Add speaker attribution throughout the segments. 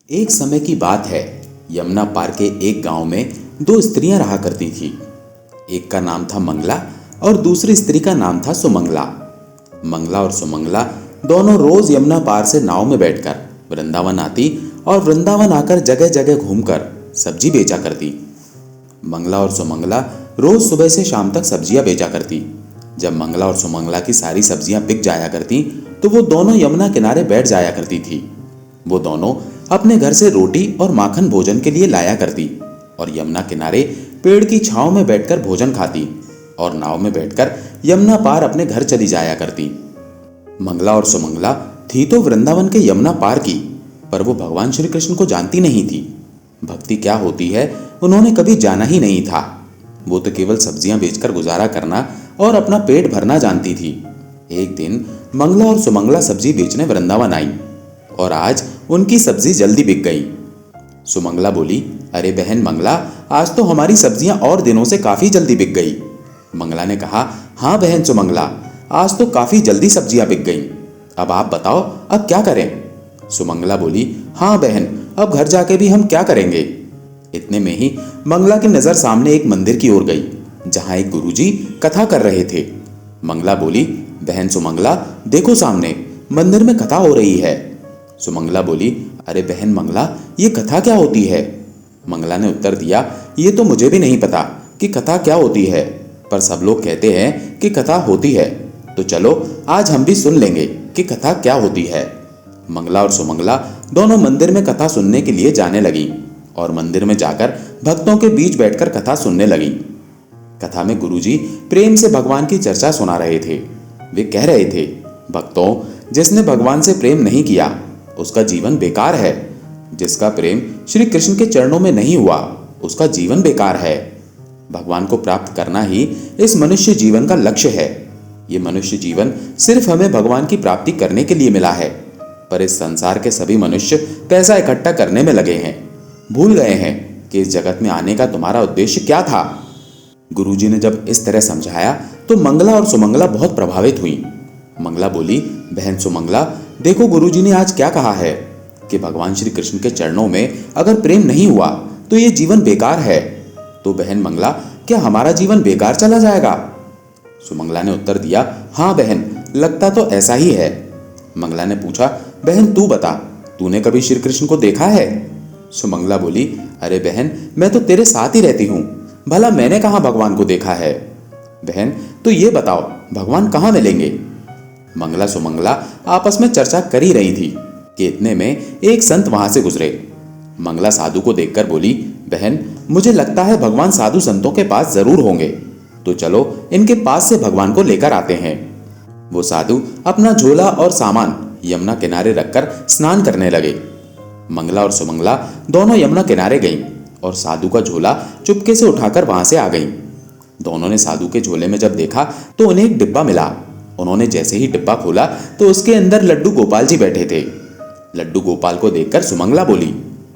Speaker 1: एक समय की बात है। यमुना पार के एक गांव में दो स्त्रियां रहा करती थी। एक का नाम था मंगला और दूसरी स्त्री का नाम था सुमंगला। मंगला और सुमंगला दोनों रोज यमुना पार से नाव में बैठकर वृंदावन आती और वृंदावन आकर जगह जगह घूमकर सब्जी बेचा करती। मंगला और सुमंगला रोज सुबह से शाम तक सब्जियां बेचा करती। जब मंगला और सुमंगला की सारी सब्जियां बिक जाया करती तो वो दोनों यमुना किनारे बैठ जाया करती थी। वो दोनों अपने घर से रोटी और माखन भोजन के लिए लाया करती और यमुना किनारे पेड़ की छांव में बैठकर भोजन खाती और नाव में बैठकर यमुना पार अपने घर चली जाया करती। मंगला और सुमंगला थी तो वृंदावन के यमुना पार की, पर वो भगवान श्री कृष्ण को जानती नहीं थी। भक्ति क्या होती है उन्होंने कभी जाना ही नहीं था। वो तो केवल सब्जियां बेचकर गुजारा करना और अपना पेट भरना जानती थी। एक दिन मंगला और सुमंगला सब्जी बेचने वृंदावन आई और आज उनकी सब्जी जल्दी बिक गई। सुमंगला बोली, अरे बहन मंगला, आज तो हमारी सब्जियां और दिनों से काफी जल्दी बिक गई। मंगला ने कहा, हाँ बहन सुमंगला, आज तो काफी जल्दी सब्जियां बिक गई। अब आप बताओ अब क्या करें? सुमंगला बोली, हाँ बहन, अब घर जाके भी हम क्या करेंगे? इतने में ही मंगला की नजर सामने एक मंदिर की ओर गई जहां एक गुरुजी कथा कर रहे थे। मंगला बोली, बहन सुमंगला, देखो सामने मंदिर में कथा हो रही है। सुमंगला बोली, अरे बहन मंगला, ये कथा क्या होती है? मंगला ने उत्तर दिया, ये तो मुझे भी नहीं पता कि कथा क्या होती है, पर सब लोग कहते हैं कि कथा होती है, तो चलो आज हम भी सुन लेंगे कि कथा क्या होती है। मंगला और सुमंगला दोनों मंदिर में कथा सुनने के लिए जाने लगी और मंदिर में जाकर भक्तों के बीच बैठकर कथा सुनने लगी। कथा में गुरुजी प्रेम से भगवान की चर्चा सुना रहे थे। वे कह रहे थे, भक्तों, जिसने भगवान से प्रेम नहीं किया उसका जीवन बेकार है। जिसका प्रेम श्री कृष्ण के चरणों में नहीं हुआ उसका जीवन बेकार है। भगवान को प्राप्त करना ही इस मनुष्य जीवन का लक्ष्य है। ये मनुष्य जीवन सिर्फ हमें भगवान की प्राप्ति करने के लिए मिला है, पर इस संसार के सभी मनुष्य पैसा इकट्ठा करने में लगे हैं। भूल गए हैं कि इस जगत में आने का तुम्हारा उद्देश्य क्या था। गुरुजी ने जब इस तरह समझाया तो मंगला और सुमंगला बहुत प्रभावित हुई। मंगला बोली, बहन सुमंगला, देखो गुरुजी ने आज क्या कहा है कि भगवान श्री कृष्ण के चरणों में अगर प्रेम नहीं हुआ तो ये जीवन बेकार है। तो बहन मंगला, क्या हमारा जीवन बेकार चला जाएगा? सुमंगला ने उत्तर दिया, हाँ बहन, लगता तो ऐसा ही है। मंगला ने पूछा, बहन तू बता, तूने कभी श्री कृष्ण को देखा है? सुमंगला बोली, अरे बहन, मैं तो तेरे साथ ही रहती हूँ, भला मैंने कहाँ भगवान को देखा है? बहन तो ये बताओ, भगवान कहाँ मिलेंगे? मंगला सुमंगला आपस में चर्चा कर ही रही थी कि इतने में एक संत वहां से गुजरे। मंगला साधु को देखकर बोली, बहन, मुझे लगता है भगवान साधु संतों के पास जरूर होंगे, तो चलो इनके पास से भगवान को लेकर आते हैं। वो साधु अपना झोला और सामान यमुना किनारे रखकर स्नान करने लगे। मंगला और सुमंगला दोनों यमुना किनारे गईं और साधु का झोला चुपके से उठाकर वहां से आ गईं। दोनों ने साधु के झोले में जब देखा तो उन्हें एक डिब्बा मिला। उन्होंने जैसे ही डिब्बा खोला तो उसके अंदर लड्डू गोपाल जी बैठे थे। लड्डू गोपाल को देखकर सुमंगला बोली,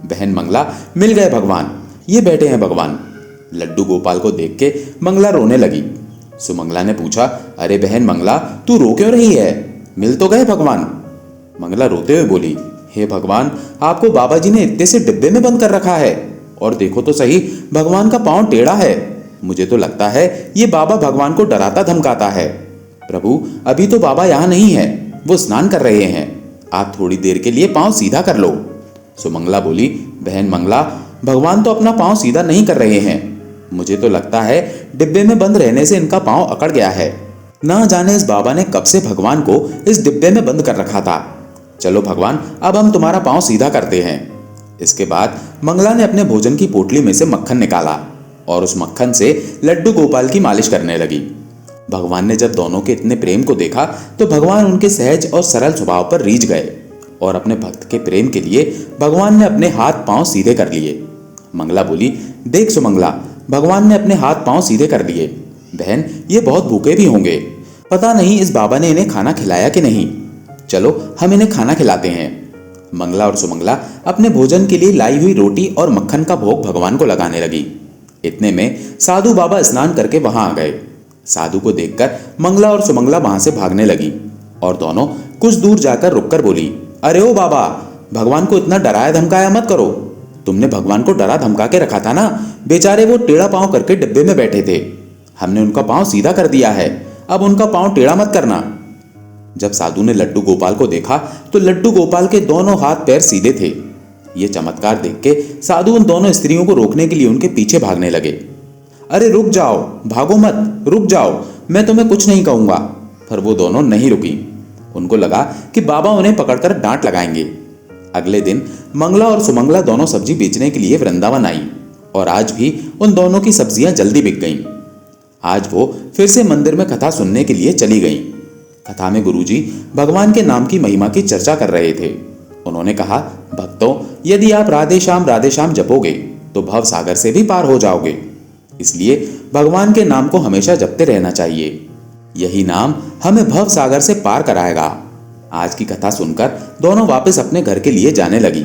Speaker 1: बहन मंगला, मिल गए भगवान, ये बैठे हैं भगवान। लड्डू गोपाल को देख के मंगला रोने लगी। सुमंगला ने पूछा, अरे बहन मंगला, तू रो क्यों रही है? मिल तो गए भगवान। मंगला रोते हुए बोली, हे भगवान, आपको बाबा जी ने इतने से डिब्बे में बंद कर रखा है, और देखो तो सही, भगवान का पांव टेढ़ा है। मुझे तो लगता है ये बाबा भगवान को डराता धमकाता है। प्रभु, अभी तो बाबा यहाँ नहीं है, वो स्नान कर रहे हैं, आप थोड़ी देर के लिए पांव सीधा कर लो। सुमंगला बोली, बहन मंगला, भगवान तो अपना पांव सीधा नहीं कर रहे हैं, मुझे तो लगता है डिब्बे में बंद रहने से इनका पांव अकड़ गया है। ना जाने इस बाबा ने कब से भगवान को इस डिब्बे में बंद कर रखा था। चलो भगवान, अब हम तुम्हारा पांव सीधा करते हैं। इसके बाद मंगला ने अपने भोजन की पोटली में से मक्खन निकाला और उस मक्खन से लड्डू गोपाल की मालिश करने लगी। भगवान ने जब दोनों के इतने प्रेम को देखा तो भगवान उनके सहज और सरल स्वभाव पर रीझ गए और अपने भक्त के प्रेम के लिए भगवान ने अपने हाथ पांव सीधे कर लिए। मंगला बोली, देख सुमंगला, भगवान ने अपने हाथ पांव सीधे कर लिए। बहन, ये बहुत भूखे भी होंगे, पता नहीं इस बाबा ने इन्हें खाना खिलाया कि नहीं। चलो हम इन्हें खाना खिलाते हैं। मंगला और सुमंगला अपने भोजन के लिए लाई हुई रोटी और मक्खन का भोग भगवान को लगाने लगी। इतने में साधु बाबा स्नान करके वहां आ गए। साधु को देखकर मंगला और सुमंगला वहां से भागने लगी और दोनों कुछ दूर जाकर रुककर बोली, अरे ओ बाबा, भगवान को इतना डराया धमकाया मत करो। तुमने भगवान को डरा धमका के रखा था ना। बेचारे वो टेढ़ा पांव करके डिब्बे में बैठे थे, हमने उनका पांव सीधा कर दिया है, अब उनका पांव टेढ़ा मत करना। जब साधु ने लड्डू गोपाल को देखा तो लड्डू गोपाल के दोनों हाथ पैर सीधे थे। ये चमत्कार देख के साधु उन दोनों स्त्रियों को रोकने के लिए उनके पीछे भागने लगे। अरे रुक जाओ, भागो मत, रुक जाओ, मैं तुम्हें कुछ नहीं कहूंगा। पर वो दोनों नहीं रुकी। उनको लगा कि बाबा उन्हें पकड़कर डांट लगाएंगे। अगले दिन मंगला और सुमंगला दोनों सब्जी बेचने के लिए वृंदावन आई और आज भी उन दोनों की सब्जियां जल्दी बिक गईं। आज वो फिर से मंदिर में कथा सुनने के लिए चली गईं। कथा में गुरुजी भगवान के नाम की महिमा की चर्चा कर रहे थे। उन्होंने कहा, भक्तों, यदि आप राधे श्याम जपोगे तो भव सागर से भी पार हो जाओगे। इसलिए भगवान के नाम को हमेशा जपते रहना चाहिए। यही नाम हमें भव सागर से पार कराएगा। आज की कथा सुनकर दोनों वापस अपने घर के लिए जाने लगी।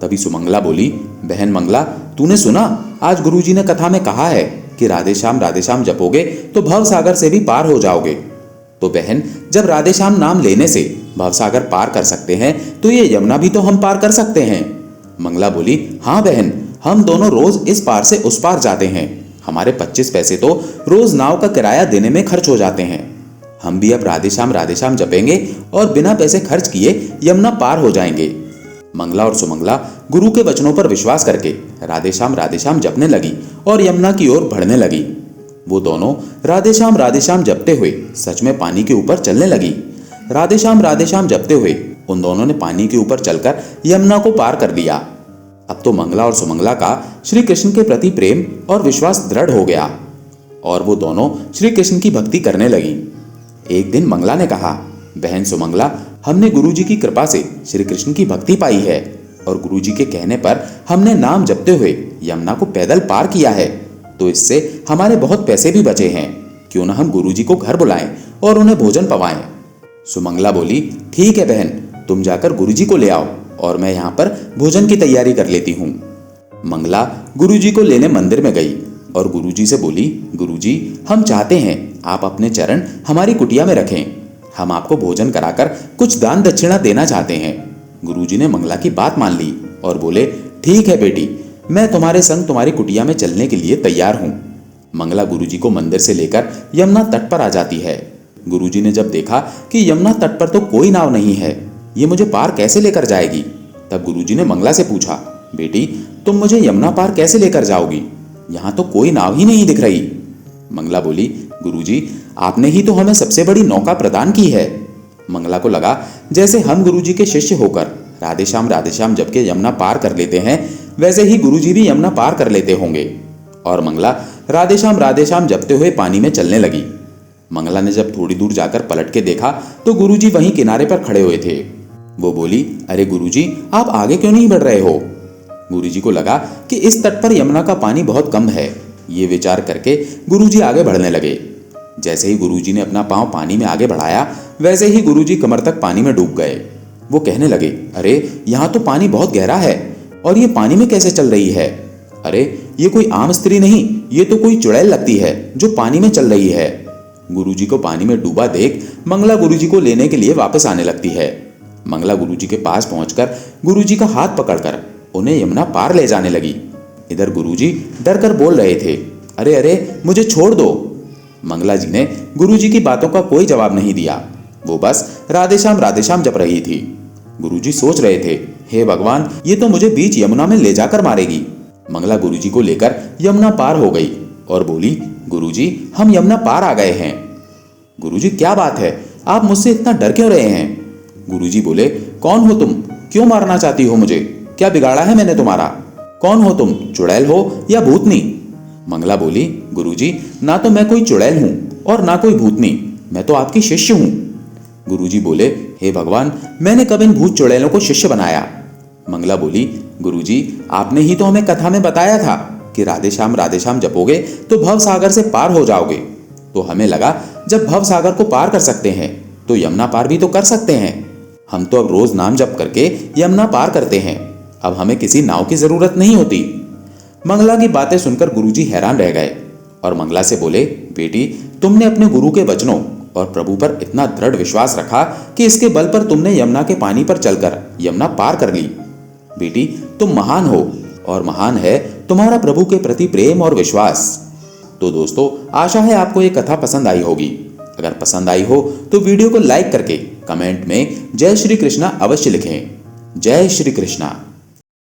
Speaker 1: तभी सुमंगला बोली, बहन मंगला, तूने सुना, आज गुरुजी ने कथा में कहा है कि राधे श्याम जपोगे तो भव सागर से भी पार हो जाओगे। तो बहन, जब राधे श्याम नाम लेने से भवसागर पार कर सकते हैं तो ये यमुना भी तो हम पार कर सकते हैं। मंगला बोली, हाँ बहन, हम दोनों रोज इस पार से उस पार जाते हैं। हमारे 25 पैसे तो रोज नाव का किराया देने में खर्च हो जाते हैं। हम भी अब राधे श्याम जपेंगे और बिना पैसे खर्च किए यमुना पार हो जाएंगे। मंगला और सुमंगला गुरु के वचनों पर विश्वास करके राधे श्याम जपने लगी और यमुना की ओर बढ़ने लगी। वो दोनों राधे श्याम जपते हुए सच में पानी के ऊपर चलने लगी। राधे श्याम जपते हुए उन दोनों ने पानी के ऊपर चलकर यमुना को पार कर लिया। अब तो मंगला और सुमंगला का श्री कृष्ण के प्रति प्रेम और विश्वास दृढ़ हो गया और वो दोनों श्री कृष्ण की भक्ति करने लगी। एक दिन मंगला ने कहा, बहन सुमंगला, हमने गुरुजी की कृपा से श्री कृष्ण की भक्ति पाई है और गुरुजी के कहने पर हमने नाम जपते हुए यमुना को पैदल पार किया है, तो इससे हमारे बहुत पैसे भी बचे हैं। क्यों ना हम गुरुजी को घर बुलाएं और उन्हें भोजन पवाएं। सुमंगला बोली, ठीक है बहन, तुम जाकर गुरुजी को ले आओ और मैं यहाँ पर भोजन की तैयारी कर लेती हूँ। मंगला गुरुजी को लेने मंदिर में गई और गुरुजी से बोली, गुरुजी, हम चाहते हैं आप अपने चरण हमारी कुटिया में रखें। हम आपको भोजन कराकर कुछ दान दक्षिणा देना चाहते हैं। गुरुजी ने मंगला की बात मान ली और बोले, ठीक है बेटी, मैं तुम्हारे संग तुम्हारी कुटिया में चलने के लिए तैयार हूँ। मंगला गुरुजी को मंदिर से लेकर यमुना तट पर आ जाती है। गुरुजी ने जब देखा कि यमुना तट पर तो कोई नाव नहीं है, ये मुझे पार कैसे लेकर जाएगी, तब गुरुजी ने मंगला से पूछा, बेटी, तुम मुझे यमुना पार कैसे लेकर जाओगी? यहाँ तो कोई नाव ही नहीं दिख रही। मंगला बोली, गुरुजी, आपने ही तो हमें सबसे बड़ी नौका प्रदान की है। मंगला को लगा जैसे हम गुरुजी के शिष्य होकर राधे श्याम जप के यमुना पार कर लेते हैं, वैसे ही गुरुजी भी यमुना पार कर लेते होंगे। और मंगला राधे श्याम जपते हुए पानी में चलने लगी। मंगला ने जब थोड़ी दूर जाकर पलट के देखा तो गुरुजी वहीं किनारे पर खड़े हुए थे। वो बोली, अरे गुरुजी, आप आगे क्यों नहीं बढ़ रहे हो? गुरुजी को लगा कि इस तट पर यमुना का पानी बहुत कम है। ये विचार करके गुरुजी आगे बढ़ने लगे। जैसे ही गुरुजी ने अपना पांव पानी में आगे बढ़ाया, वैसे ही गुरुजी कमर तक पानी में डूब गए। वो कहने लगे, अरे यहाँ तो पानी बहुत गहरा है और ये पानी में कैसे चल रही है? अरे ये कोई आम स्त्री नहीं, ये तो कोई चुड़ैल लगती है जो पानी में चल रही है। गुरुजी को पानी में डूबा देख मंगला गुरुजी को लेने के लिए वापस आने लगती है। मंगला गुरुजी के पास पहुंचकर गुरुजी का हाथ पकड़कर उन्हें यमुना पार ले जाने लगी। इधर गुरुजी डर कर बोल रहे थे, अरे अरे, मुझे छोड़ दो। मंगला जी ने गुरुजी की बातों का कोई जवाब नहीं दिया। वो बस राधे श्याम जप रही थी। गुरुजी सोच रहे थे, हे भगवान, ये तो मुझे बीच यमुना में ले जाकर मारेगी। मंगला गुरुजी को लेकर यमुना पार हो गई और बोली, गुरुजी, हम यमुना पार आ गए हैं। गुरुजी, क्या बात है, आप मुझसे इतना डर क्यों रहे हैं? गुरुजी बोले, कौन हो तुम? क्यों मारना चाहती हो मुझे? क्या बिगाड़ा है मैंने तुम्हारा? कौन हो तुम, चुड़ैल हो या भूतनी? मंगला बोली, गुरुजी, ना तो मैं कोई चुड़ैल हूं और ना कोई भूतनी, मैं तो आपकी शिष्य हूं। गुरुजी बोले, हे भगवान, मैंने कब इन भूत चुड़ैलों को शिष्य बनाया? मंगला बोली, गुरुजी, आपने ही तो हमें कथा में बताया था कि राधे श्याम जपोगे तो भव सागर से पार हो जाओगे। तो हमें लगा जब भव सागर को पार कर सकते हैं तो यमुना पार भी तो कर सकते हैं। हम तो अब रोज नाम जप करके यमुना पार करते हैं, अब हमें किसी नाव की जरूरत नहीं होती। मंगला की बातें सुनकर गुरुजी हैरान रह गए और मंगला से बोले, बेटी, तुमने अपने गुरु के वचनों और प्रभु पर इतना दृढ़ विश्वास रखा कि इसके बल पर तुमने यमुना के पानी पर चलकर यमुना पार कर ली। बेटी, तुम महान हो और महान है तुम्हारा प्रभु के प्रति प्रेम और विश्वास। तो दोस्तों, आशा है आपको ये कथा पसंद आई होगी। अगर पसंद आई हो तो वीडियो को लाइक करके कमेंट में जय श्री कृष्णा अवश्य लिखें। जय श्री कृष्णा।